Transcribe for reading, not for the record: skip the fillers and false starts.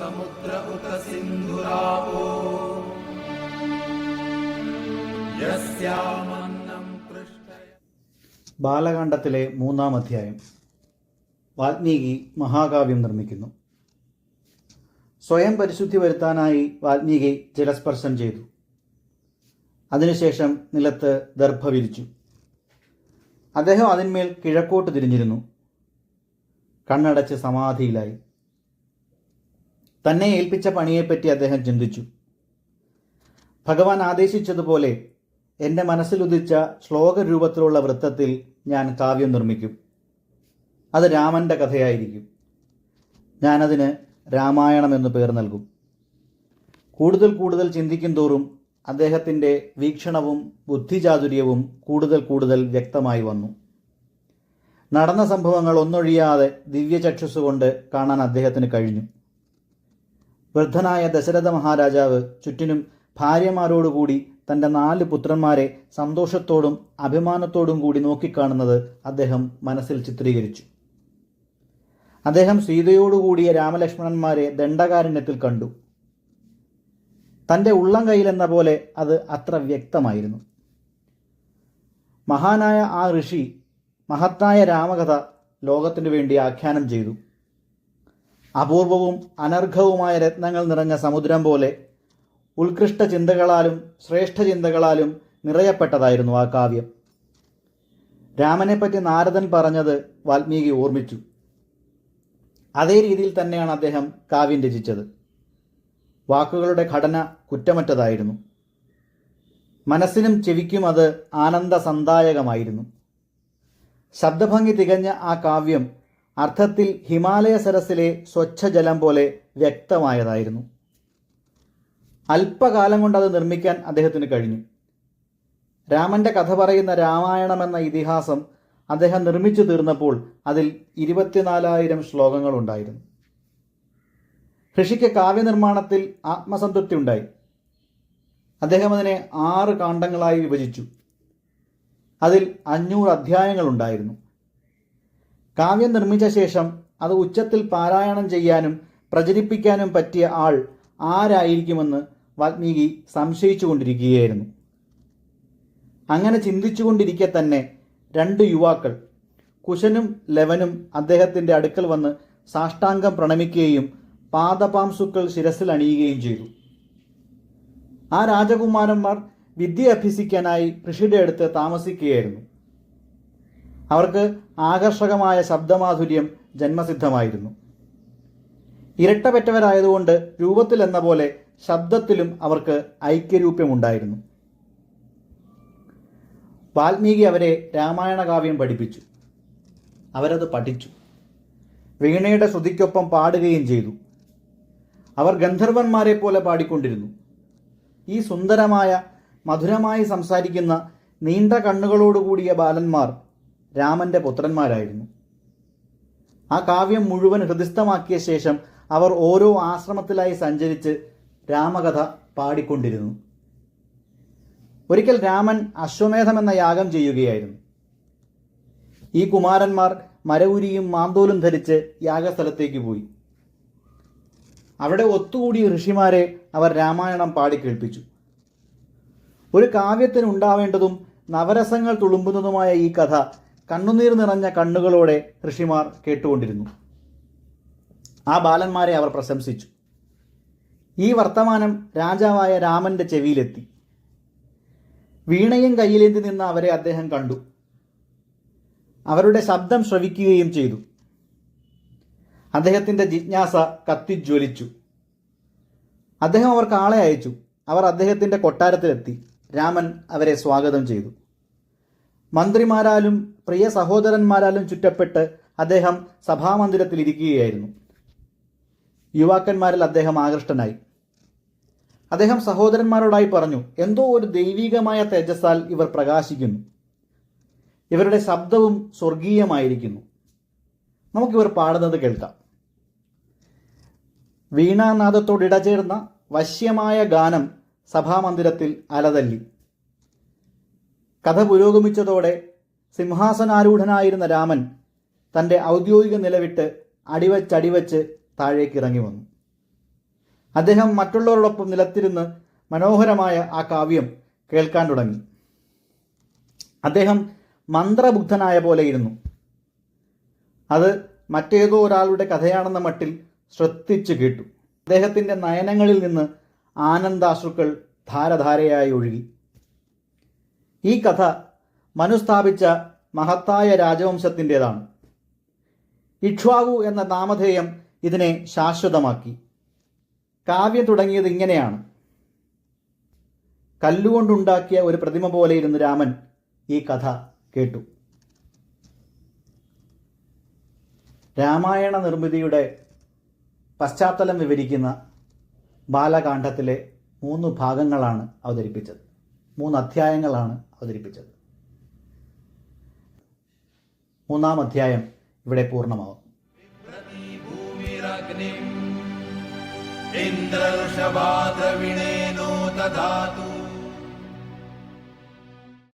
समुद्र उत सिन्धुरापो यस्यामन्नं पृष्ठय. ബാലകാണ്ഡത്തിലെ 3-ാം അധ്യായം. വാൽമീകി മഹാകാവ്യം നിർമ്മിക്കുന്നു. സ്വയം പരിശുദ്ധി വരുത്താനായി വാൽമീകി ജലസ്പർശം ചെയ്തു. അതിനുശേഷം നിലത്ത് ദർഭ വിരിച്ചു. അദ്ദേഹം അതിന്മേൽ കിഴക്കോട്ട് തിരിഞ്ഞിരുന്നു. കണ്ണടച്ച് സമാധിയിലായി. തന്നെ ഏൽപ്പിച്ച പണിയെപ്പറ്റി അദ്ദേഹം ചിന്തിച്ചു. ഭഗവാൻ ആദേശിച്ചതുപോലെ എൻ്റെ മനസ്സിലുദിച്ച ശ്ലോകരൂപത്തിലുള്ള വൃത്തത്തിൽ ഞാൻ കാവ്യം നിർമ്മിക്കും. അത് രാമൻ്റെ കഥയായിരിക്കും. ഞാനതിന് രാമായണം എന്ന് പേർ നൽകും. കൂടുതൽ കൂടുതൽ ചിന്തിക്കും തോറും അദ്ദേഹത്തിൻ്റെ വീക്ഷണവും ബുദ്ധിചാതുര്യവും കൂടുതൽ വ്യക്തമായി വന്നു. നടന്ന സംഭവങ്ങൾ ഒന്നൊഴിയാതെ ദിവ്യചക്ഷുസ്സുകൊണ്ട് കാണാൻ അദ്ദേഹത്തിന് കഴിഞ്ഞു. വൃദ്ധനായ ദശരഥ മഹാരാജാവ് ചുറ്റിനും ഭാര്യമാരോടുകൂടി തൻ്റെ 4 പുത്രന്മാരെ സന്തോഷത്തോടും അഭിമാനത്തോടും കൂടി നോക്കിക്കാണുന്നത് അദ്ദേഹം മനസ്സിൽ ചിത്രീകരിച്ചു. അദ്ദേഹം സീതയോടുകൂടിയ രാമലക്ഷ്മണന്മാരെ ദണ്ഡകാരണ്യത്തിൽ കണ്ടു. തൻ്റെ ഉള്ളം കയ്യിലെന്ന പോലെ അത് അത്ര വ്യക്തമായിരുന്നു. മഹാനായ ആ ഋഷി മഹത്തായ രാമകഥ ലോകത്തിനു വേണ്ടി ആഖ്യാനം ചെയ്തു. അപൂർവവും അനർഘവുമായ രത്നങ്ങൾ നിറഞ്ഞ സമുദ്രം പോലെ ഉത്കൃഷ്ട ചിന്തകളാലും ശ്രേഷ്ഠ ചിന്തകളാലും നിറയപ്പെട്ടതായിരുന്നു ആ കാവ്യം. രാമനെപ്പറ്റി നാരദൻ പറഞ്ഞത് വാൽമീകി ഓർമ്മിച്ചു. അതേ രീതിയിൽ തന്നെയാണ് അദ്ദേഹം കാവ്യം രചിച്ചത്. വാക്കുകളുടെ ഘടന കുറ്റമറ്റതായിരുന്നു. മനസ്സിനും ചെവിക്കും അത് ആനന്ദസന്ദായകമായിരുന്നു. ശബ്ദഭംഗി തികഞ്ഞ ആ കാവ്യം അർത്ഥത്തിൽ ഹിമാലയ സരസിലെ സ്വച്ഛജലം പോലെ വ്യക്തമായതായിരുന്നു. അല്പകാലം കൊണ്ട് അത് നിർമ്മിക്കാൻ അദ്ദേഹത്തിന് കഴിഞ്ഞു. രാമൻ്റെ കഥ പറയുന്ന രാമായണമെന്ന ഇതിഹാസം അദ്ദേഹം നിർമ്മിച്ചു തീർന്നപ്പോൾ അതിൽ 24,000 ശ്ലോകങ്ങളുണ്ടായിരുന്നു. ഋഷിക്ക് കാവ്യനിർമ്മാണത്തിൽ ആത്മസംതൃപ്തി ഉണ്ടായി. അദ്ദേഹം അതിനെ 6 കാണ്ഡങ്ങളായി വിഭജിച്ചു. അതിൽ 500 അധ്യായങ്ങളുണ്ടായിരുന്നു. കാവ്യം നിർമ്മിച്ച ശേഷം അത് ഉച്ചത്തിൽ പാരായണം ചെയ്യാനും പ്രചരിപ്പിക്കാനും പറ്റിയ ആൾ ആരായിരിക്കുമെന്ന് വാൽമീകി സംശയിച്ചു കൊണ്ടിരിക്കുകയായിരുന്നു. അങ്ങനെ ചിന്തിച്ചുകൊണ്ടിരിക്കെ തന്നെ 2 യുവാക്കൾ കുശനും ലവനും അദ്ദേഹത്തിൻ്റെ അടുക്കൽ വന്ന് സാഷ്ടാംഗം പ്രണമിക്കുകയും പാദപാംസുക്കൾ ശിരസിൽ അണിയുകയും ചെയ്തു. ആ രാജകുമാരന്മാർ വിദ്യ അഭ്യസിക്കാനായി ഋഷിയുടെ അടുത്ത് താമസിക്കുകയായിരുന്നു. അവർക്ക് ആകർഷകമായ ശബ്ദമാധുര്യം ജന്മസിദ്ധമായിരുന്നു. ഇരട്ടപെറ്റവരായതുകൊണ്ട് രൂപത്തിലെന്ന പോലെ ശബ്ദത്തിലും അവർക്ക് ഐക്യരൂപ്യമുണ്ടായിരുന്നു. വാൽമീകി അവരെ രാമായണ കാവ്യം പഠിപ്പിച്ചു. അവരത് പഠിച്ചു. വീണയുടെ ശ്രുതിക്കൊപ്പം പാടുകയും ചെയ്തു. അവർ ഗന്ധർവന്മാരെ പോലെ പാടിക്കൊണ്ടിരുന്നു. ഈ സുന്ദരമായ മധുരമായി സംസാരിക്കുന്ന നീണ്ട കണ്ണുകളോടുകൂടിയ ബാലന്മാർ രാമൻ്റെ പുത്രന്മാരായിരുന്നു. ആ കാവ്യം മുഴുവൻ ഹൃദിസ്ഥമാക്കിയ ശേഷം അവർ ഓരോ ആശ്രമത്തിലായി സഞ്ചരിച്ച് രാമകഥ പാടിക്കൊണ്ടിരുന്നു. ഒരിക്കൽ രാമൻ അശ്വമേധം എന്ന യാഗം ചെയ്യുകയായിരുന്നു. ഈ കുമാരന്മാർ മരവുരിയും മാന്തോലും ധരിച്ച് യാഗസ്ഥലത്തേക്ക് പോയി. അവിടെ ഒത്തുകൂടിയ ഋഷിമാരെ അവർ രാമായണം പാടിക്കേൾപ്പിച്ചു. ഒരു കാവ്യത്തിന് ഉണ്ടാവേണ്ടതും നവരസങ്ങൾ തുളുമ്പുന്നതുമായ ഈ കഥ കണ്ണുനീർ നിറഞ്ഞ കണ്ണുകളോടെ ഋഷിമാർ കേട്ടുകൊണ്ടിരുന്നു. ആ ബാലന്മാരെ അവർ പ്രശംസിച്ചു. ഈ വർത്തമാനം രാജാവായ രാമൻ്റെ ചെവിയിലെത്തി. വീണയും കയ്യിലേന്തി നിന്ന അവരെ അദ്ദേഹം കണ്ടു. അവരുടെ ശബ്ദം ശ്രവിക്കുകയും ചെയ്തു. അദ്ദേഹത്തിൻ്റെ ജിജ്ഞാസ കത്തിജ്വലിച്ചു. അദ്ദേഹം അവർക്ക് ആളെ അയച്ചു. അവർ അദ്ദേഹത്തിൻ്റെ കൊട്ടാരത്തിലെത്തി. രാമൻ അവരെ സ്വാഗതം ചെയ്തു. മന്ത്രിമാരാലും പ്രിയ സഹോദരന്മാരാലും ചുറ്റപ്പെട്ട് അദ്ദേഹം സഭാമന്ദിരത്തിൽ ഇരിക്കുകയായിരുന്നു. യുവാക്കന്മാരിൽ അദ്ദേഹം ആകൃഷ്ടനായി. അദ്ദേഹം സഹോദരന്മാരോടായി പറഞ്ഞു, എന്തോ ഒരു ദൈവികമായ തേജസ്സാൽ ഇവർ പ്രകാശിക്കുന്നു. ഇവരുടെ ശബ്ദവും സ്വർഗീയമായിരിക്കുന്നു. നമുക്കിവർ പാടുന്നത് കേൾക്കാം. വീണാനാദത്തോടിടചേർന്ന വശ്യമായ ഗാനം സഭാമന്ദിരത്തിൽ അലതല്ലി. കഥ പുരോഗമിച്ചതോടെ സിംഹാസനാരൂഢനായിരുന്ന രാമൻ തൻ്റെ ഔദ്യോഗിക നിലവിട്ട് അടിവച്ചടിവച്ച് താഴേക്കിറങ്ങി വന്നു. അദ്ദേഹം മറ്റുള്ളവരോടൊപ്പം നിലത്തിരുന്ന് മനോഹരമായ ആ കാവ്യം കേൾക്കാൻ തുടങ്ങി. അദ്ദേഹം മന്ത്രബുദ്ധനായ പോലെയിരുന്നു. അത് മറ്റേതോ ഒരാളുടെ കഥയാണെന്ന മട്ടിൽ ശ്രദ്ധിച്ചു കേട്ടു. അദ്ദേഹത്തിൻ്റെ നയനങ്ങളിൽ നിന്ന് ആനന്ദാശ്രുക്കൾ ധാരധാരയായി ഒഴുകി. ഈ കഥ മനു സ്ഥാപിച്ച മഹത്തായ രാജവംശത്തിൻ്റെതാണ്. ഇക്ഷ്വാകു എന്ന നാമധേയം ഇതിനെ ശാശ്വതമാക്കി. കാവ്യം തുടങ്ങിയത് ഇങ്ങനെയാണ്. കല്ലുകൊണ്ടുണ്ടാക്കിയ ഒരു പ്രതിമ പോലെ ഇരുന്ന് രാമൻ ഈ കഥ കേട്ടു. രാമായണ നിർമ്മിതിയുടെ പശ്ചാത്തലം വിവരിക്കുന്ന ബാലകാണ്ഡത്തിലെ 3 ഭാഗങ്ങളാണ് അവതരിപ്പിച്ചത്. 3 അധ്യായങ്ങളാണ് അവതരിപ്പിച്ചത്. 3-ാം അധ്യായം ഇവിടെ പൂർണ്ണമാകും. ഇന്ദ്രർഷഭാദ്രവിണേനോ ദധാതു